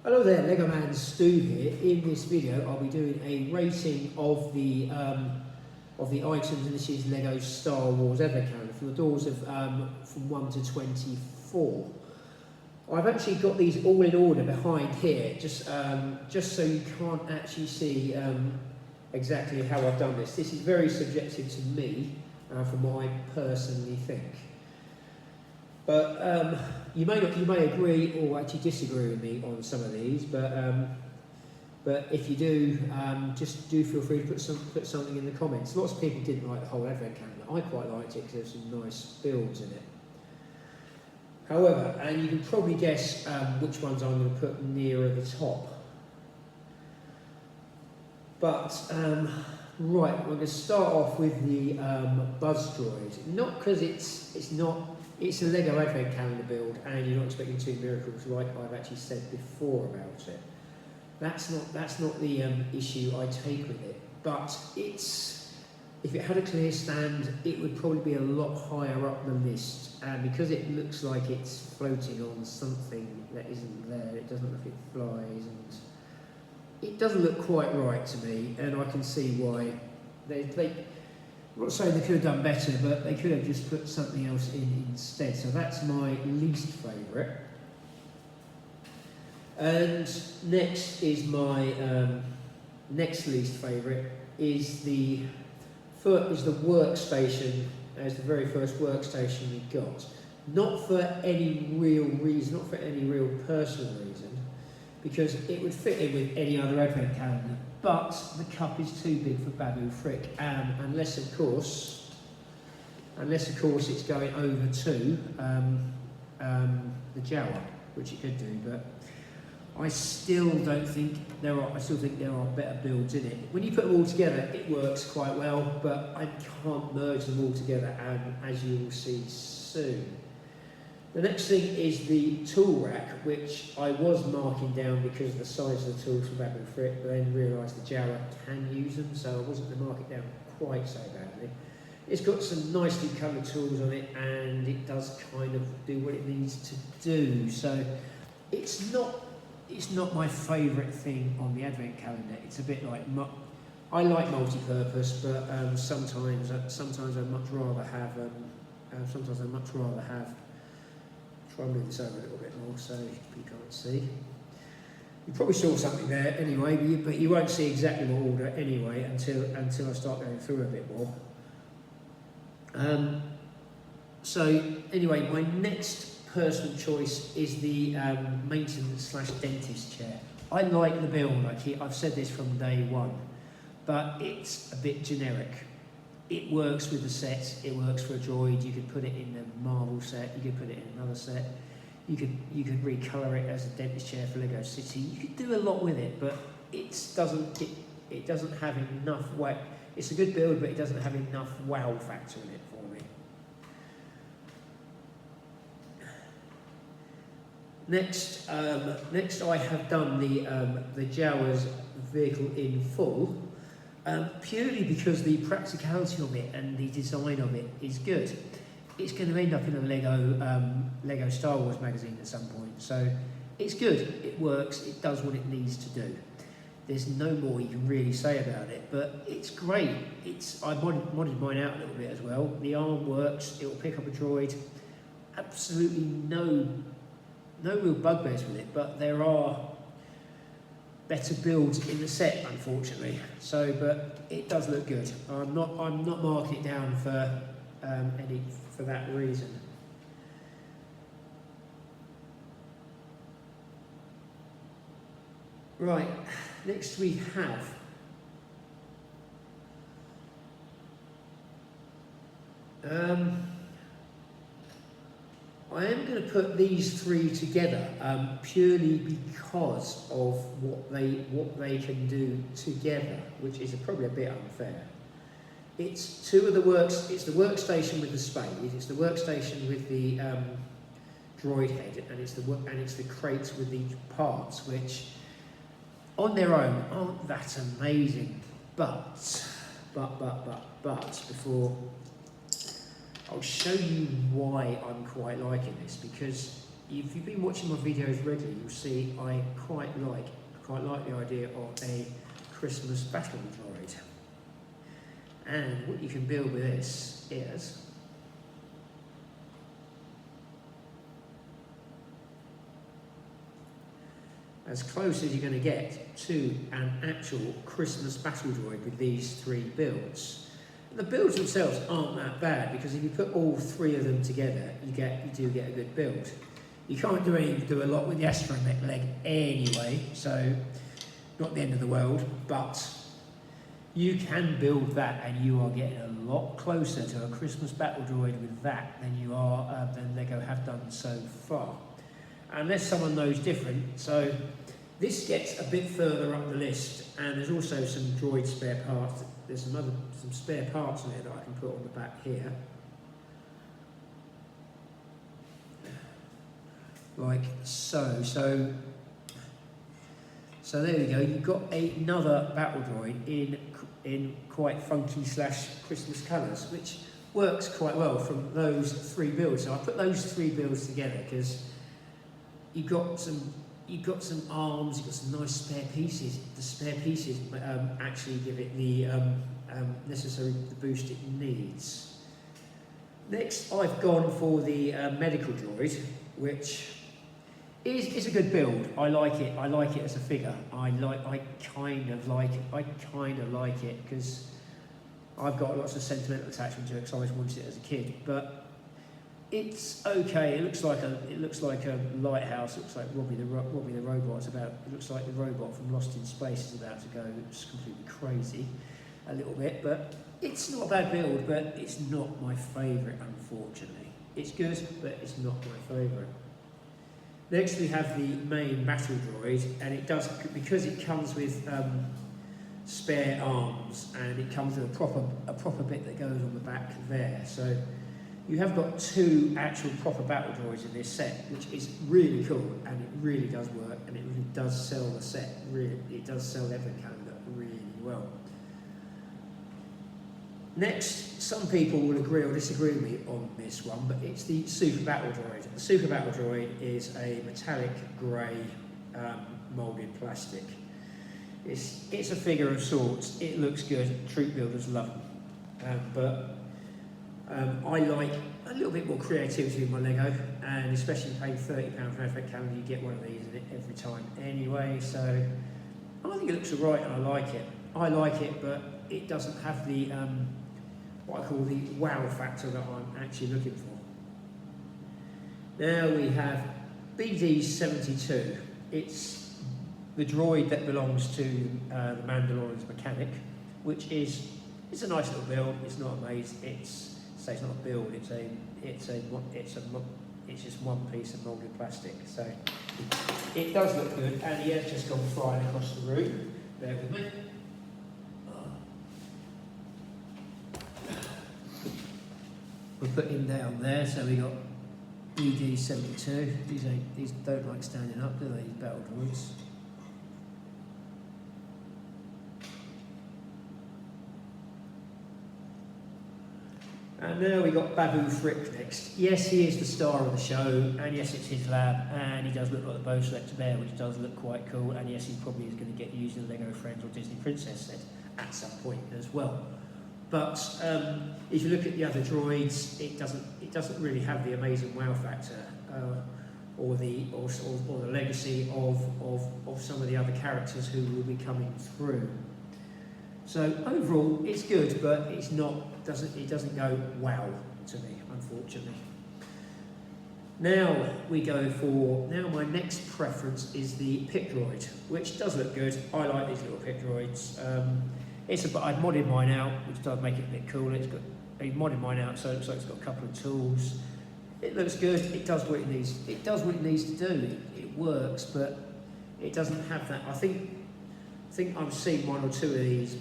Hello there, Lego Man Stu here. In this video I'll be doing a rating of the items, and this is Lego Star Wars Advent Calendar for the doors of from 1 to 24. I've actually got these all in order behind here, just so you can't actually see exactly how I've done this. This is very subjective to me, from what I personally think. But you may agree or actually disagree with me on some of these. But if you do, just do feel free to put something in the comments. Lots of people didn't like the whole Advent calendar. I quite liked it because there's some nice builds in it. However, and you can probably guess which ones I'm going to put nearer the top. But right, we're going to start off with the battledroid. Not because it's a Lego Advent calendar build, and you're not expecting two miracles, like I've actually said before about it. That's not the issue I take with it. But if it had a clear stand, it would probably be a lot higher up the list. And because it looks like it's floating on something that isn't there, it doesn't look like it flies, and it doesn't look quite right to me. And I can see why I'm not saying they could have done better, but they could have just put something else in instead. So that's my least favourite. And next is my next least favourite is the workstation, as the very first workstation we got. Not for any real reason, not for any real personal reason, because it would fit in with any other Advent calendar. But the cup is too big for Babu Frick, unless of course it's going over to the Jawa, which it could do. But I still think there are better builds in it. When you put them all together, it works quite well, but I can't merge them all together, as you will see soon. The next thing is the tool rack, which I was marking down because of the size of the tools for Babu Frick, but then realised the Jawa can use them, so I wasn't going to mark it down quite so badly. It's got some nicely coloured tools on it, and it does kind of do what it needs to do. So it's not my favourite thing on the Advent calendar. It's a bit like I like multi-purpose, but sometimes I'd much rather have. Try and move this over a little bit more so you can't see. You probably saw something there anyway, but you won't see exactly what order anyway until I start going through a bit more. So anyway, my next personal choice is the maintenance/dentist chair. I like the build. I've said this from day one, but it's a bit generic. It works with the set, it works for a droid. You could put it in a Marvel set, you could put it in another set, you could recolour it as a dentist chair for Lego City. You could do a lot with it, but it doesn't have enough wow. It's a good build, but it doesn't have enough wow factor in it for me. Next I have done the Jawa's vehicle in full. Purely because the practicality of it and the design of it is good. It's going to end up in a Lego Star Wars magazine at some point, so it's good, it works, it does what it needs to do. There's no more you can really say about it, but it's great. I modded mine out a little bit as well. The arm works, it will pick up a droid. Absolutely no real bugbears with it, but there are better builds in the set, unfortunately. So, but it does look good. I'm not marking it down for that reason. Right. Next we have I am going to put these three together purely because of what they can do together, which is probably a bit unfair. It's the workstation with the spade, it's the workstation with the droid head, and it's the crates with the parts, which on their own aren't that amazing. But before I'll show you why I'm quite liking this, because if you've been watching my videos regularly, you'll see I quite like the idea of a Christmas battledroid. And what you can build with this is as close as you're going to get to an actual Christmas battledroid with these 3 builds. And the builds themselves aren't that bad, because if you put all 3 of them together, you do get a good build. You can't do a lot with the astromech leg anyway, so not the end of the world, but you can build that and you are getting a lot closer to a Christmas battledroid with that than LEGO have done so far. Unless someone knows different. So this gets a bit further up the list, and there's also some droid spare parts. There's some spare parts in there that I can put on the back here. Like so. So there we go. You've got another battledroid in quite funky / Christmas colours, which works quite well from those 3 builds. So I put those 3 builds together because you've got some arms, you've got some nice spare pieces. The spare pieces actually give it the necessary boost it needs. Next, I've gone for the medical droid, which is a good build. I like it. I like it as a figure. I kind of like it because I've got lots of sentimental attachment to it because I always wanted it as a kid. But it's okay. It looks like a lighthouse. It looks like Robbie the robot. It looks like the robot from Lost in Space is about to go just completely crazy a little bit. But it's not a bad build. But it's not my favourite, unfortunately. It's good, but it's not my favourite. Next we have the main battledroid, and it does, because it comes with spare arms and it comes with a proper bit that goes on the back there. So you have got 2 actual proper battledroids in this set, which is really cool, and it really does work, and it really does sell the set. It does sell the advent calendar really well. Next, some people will agree or disagree with me on this one, but it's the Superbattledroid. The Superbattledroid is a metallic grey moulded plastic. It's a figure of sorts. It looks good. Troop builders love them. But I like a little bit more creativity with my Lego, and especially paying £30 for an advent calendar, you get one of these in it every time anyway. So I think it looks alright, and I like it. I like it, but it doesn't have the what I call the wow factor that I'm actually looking for. Now we have BD72. It's the droid that belongs to the Mandalorian's mechanic, which is a nice little build. It's not amazing. It's not a build. It's just one piece of moulded plastic. So it does look good, and he has just gone flying across the room. Bear with me. We'll put him down there, so we got BD72. These don't like standing up, do they, these battledroids? And now we got Babu Frick next. Yes, he is the star of the show, and yes, it's his lab, and he does look like the Bo Selector Bear, which does look quite cool, and yes, he probably is going to get used in the Lego Friends or Disney Princess set at some point as well. But if you look at the other droids, it doesn't really have the amazing wow factor or the legacy of some of the other characters who will be coming through. So overall, it's good, but it doesn't go wow to me, unfortunately. Now my next preference is the pit droid, which does look good. I like these little pit droids. I've modded mine out, which does make it a bit cooler. I've modded mine out, so it looks like it's got a couple of tools. It looks good. It does what it needs. It does what it needs to do. It works, but it doesn't have that. I think I've seen 1 or 2 of these.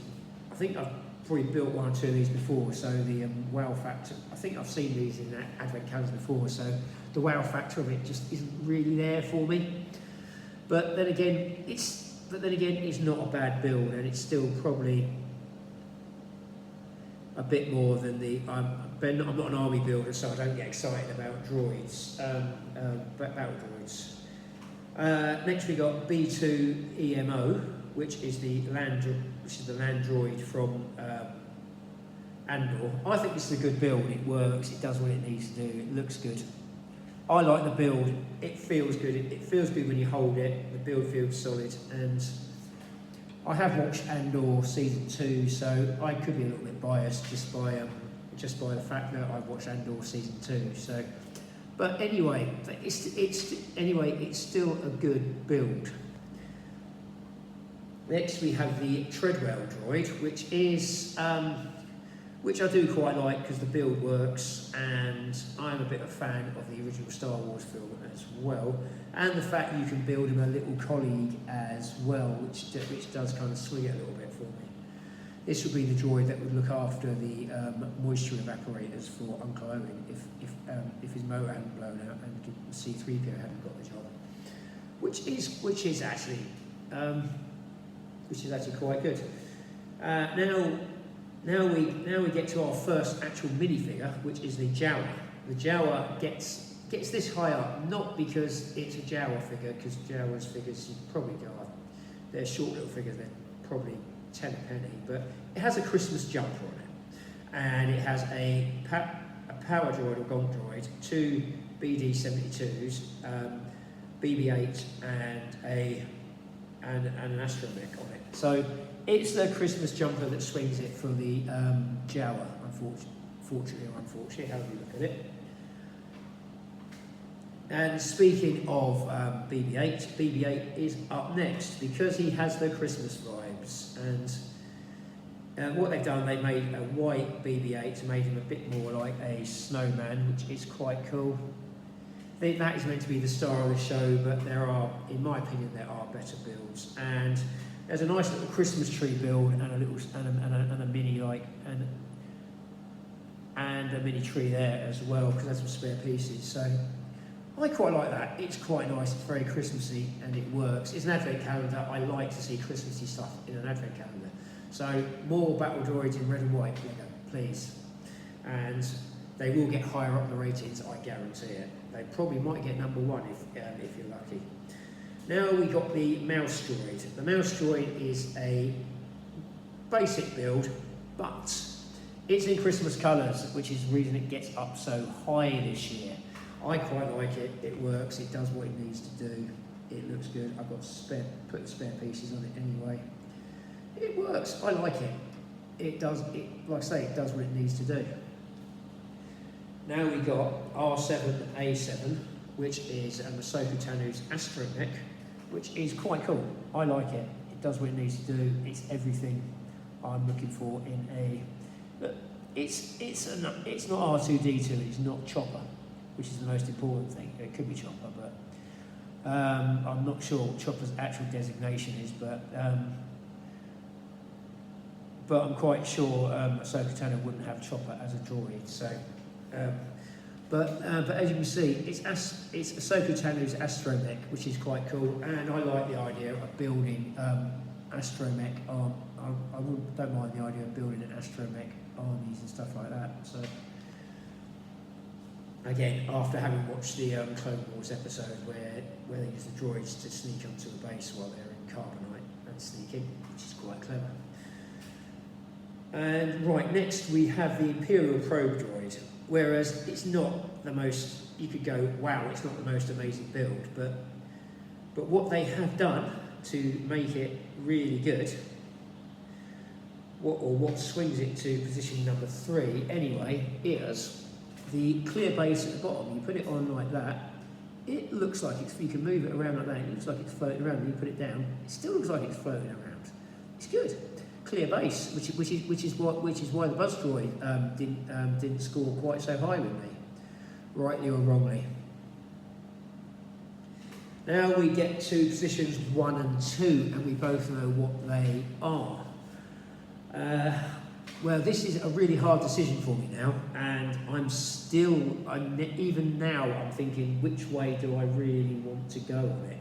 I think I've probably built 1 or 2 of these before. So the wow factor. I think I've seen these in advent calendars before. So the wow factor of it just isn't really there for me. But then again, it's not a bad build, and it's still probably a bit more than I'm not an army builder, so I don't get excited about droids, battle droids. Next we got B2 EMO, which is the land droid from Andor. I think this is a good build. It works. It does what it needs to do. It looks good. I like the build. It feels good. It feels good when you hold it. The build feels solid, and I have watched Andor season 2, so I could be a little bit biased just by the fact that I've watched Andor season 2. So, but anyway, it's still a good build. Next we have the Treadwell droid, which I do quite like because the build works, and I'm a bit of a fan of the original Star Wars film as well, and the fact you can build him a little colleague as well, which does kind of swing it a little bit for me. This would be the droid that would look after the moisture evaporators for Uncle Owen if his motor hadn't blown out and C3PO hadn't got the job, which is actually quite good. Now we get to our first actual minifigure, which is the Jawa. The Jawa gets this high up not because it's a Jawa figure, because Jawa's figures you probably go up. They're short little figures, they're probably 10 a penny, but it has a Christmas jumper on it, and it has a power droid or gonk droid, 2 BD72s, BB8, and an astromech on it. So it's the Christmas jumper that swings it for the Jawa, unfortunately or unfortunately, however you look at it. And speaking of BB8, BB8 is up next because he has the Christmas vibes. And what they've done, they made a white BB8 to make him a bit more like a snowman, which is quite cool. I think that is meant to be the star of the show, but there are, in my opinion, there are better builds. And there's a nice little Christmas tree build and a little and a mini and a mini tree there as well, because there's some spare pieces. So I quite like that. It's quite nice. It's very Christmassy and it works. It's an advent calendar. I like to see Christmassy stuff in an advent calendar. So more battle droids in red and white, Lego, please. And they will get higher up the ratings. I guarantee it. They probably might get number 1 if you're lucky. Now we got the mouse droid. The mouse droid is a basic build, but it's in Christmas colours, which is the reason it gets up so high this year. I quite like it. It works. It does what it needs to do. It looks good. I've got put the spare pieces on it anyway. It works. I like it. It does. Like I say, it does what it needs to do. Now we got R7A7, which is Ahsoka Tano's astromech, which is quite cool. I like it. It does what it needs to do. It's everything I'm looking for in a. But it's not R2D2. It's not Chopper, which is the most important thing. It could be Chopper, but I'm not sure what Chopper's actual designation is. But I'm quite sure Ahsoka Tano wouldn't have Chopper as a droid. So. But as you can see, it's Ahsoka Tano's astromech, which is quite cool, and I like the idea of building astromech. I don't mind the idea of building an astromech armies and stuff like that. So again, after having watched the Clone Wars episode where they use the droids to sneak onto the base while they're in carbonite and sneaking, which is quite clever. And right, next we have the Imperial Probe droid. Whereas it's not the most, you could go, wow, it's not the most amazing build, but what they have done to make it really good, what swings it to position number 3 anyway, is the clear base at the bottom. You put it on like that, it looks like you can move it around like that, it looks like it's floating around, and you put it down, it still looks like it's floating around. It's good. Clear base, which is why the Buzz droid didn't score quite so high with me, rightly or wrongly. Now we get to positions 1 and 2, and we both know what they are. Well, this is a really hard decision for me now, and even now I'm thinking, which way do I really want to go on it?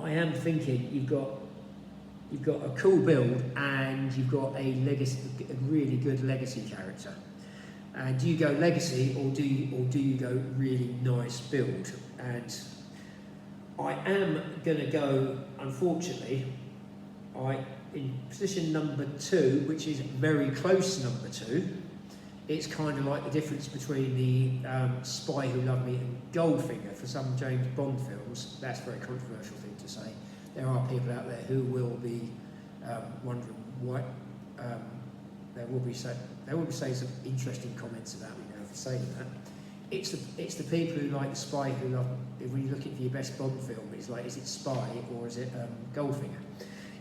I am thinking you've got you've got a cool build, and you've got a really good legacy character. And do you go legacy, or do you go really nice build? And I am going to go, unfortunately, in position number 2, which is very close to number 2. It's kind of like the difference between the Spy Who Loved Me and Goldfinger. For some James Bond films, that's a very controversial thing to say. There are people out there who will be wondering why. There will be saying some interesting comments about me now for saying that. It's the people who like the Spy Who Loved Me. When you're looking for your best Bond film, it's like, is it Spy or is it Goldfinger?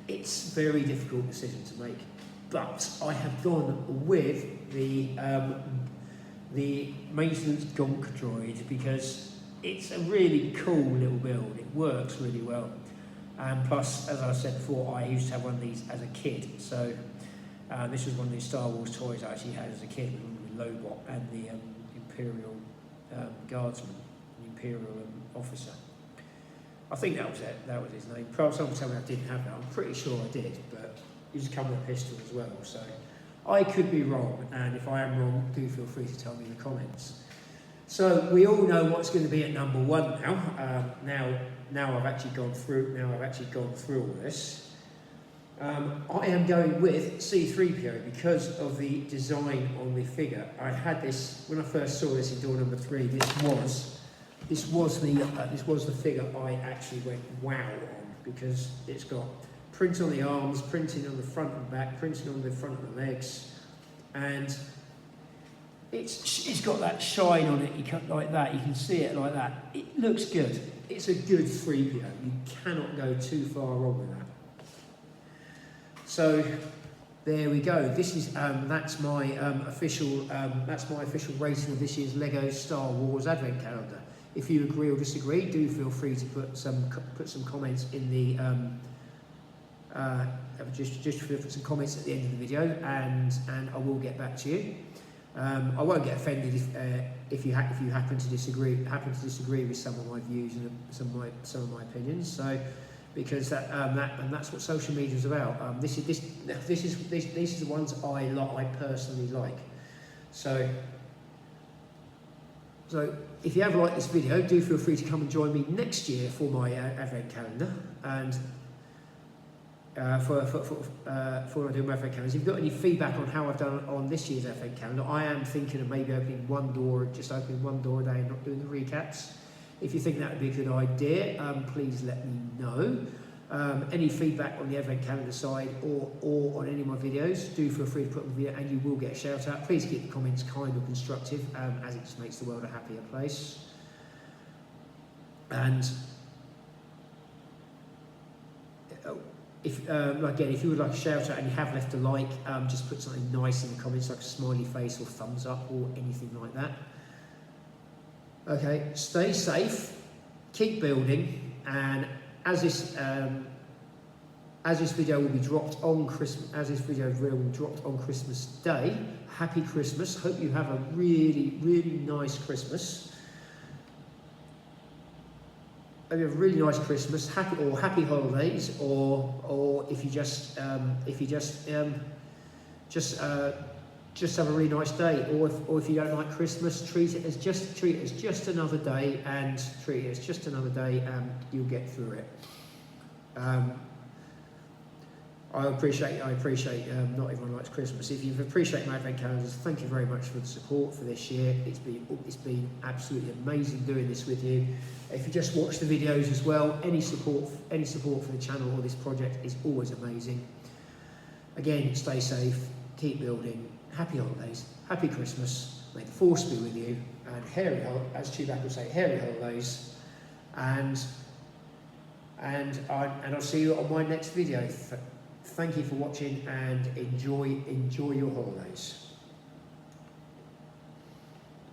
It's a very difficult decision to make. But I have gone with the maintenance gonk droid because it's a really cool little build. It works really well. And plus, as I said before, I used to have one of these as a kid. So this was one of the Star Wars toys I actually had as a kid, with Lobot and the Imperial Guardsman, the Imperial officer. I think that was it. That was his name. Perhaps someone tell me I didn't have that. I'm pretty sure I did, but he used to come with a pistol as well. So I could be wrong, and if I am wrong, do feel free to tell me in the comments. So we all know what's going to be at number 1 now. Now I've actually gone through. All this. I am going with C3PO because of the design on the figure. I had this when I first saw this in door number 3. This was the figure I actually went wow on, because it's got print on the arms, printing on the front and back, printing on the front of the legs, and it's got that shine on it. You can, like that, you can see it like that. It looks good. It's a good 3PO. You cannot go too far wrong with that. So there we go. This is that's my official rating of this year's Lego Star Wars Advent Calendar. If you agree or disagree, do feel free to put some comments in the just put some comments at the end of the video, and I will get back to you. I won't get offended if you happen to disagree with some of my views and some of my opinions. So, because that's what social media is about. These are the ones I personally like. So if you have liked this video, do feel free to come and join me next year for my Advent Calendar, and for when I do my Advent Calendars. If you've got any feedback on how I've done on this year's Advent Calendar, I am thinking of maybe opening one door a day and not doing the recaps. If you think that would be a good idea, please let me know. Any feedback on the Advent Calendar side or on any of my videos, do feel free to put them in the video and you will get a shout out. Please keep the comments kind or constructive, as it just makes the world a happier place. And if you would like a shout out and you have left a like, just put something nice in the comments, like a smiley face or thumbs up or anything like that. Okay, stay safe, keep building, and as this video will be dropped on Christmas Day, happy Christmas. Hope you have a really, really nice Christmas. Hope you have a really nice Christmas, happy holidays, or if you just have a really nice day, or if you don't like Christmas, treat it as just another day, and you'll get through it. I appreciate not everyone likes Christmas. If you appreciate my Advent Calendars, thank you very much for the support for this year. It's been absolutely amazing doing this with you. If you just watch the videos as well, any support for the channel or this project is always amazing. Again, stay safe, keep building. Happy holidays, happy Christmas, may the force be with you, and as Chewbacca would say, hairy holidays, and I'll see you on my next video. Thank you for watching, and enjoy your holidays.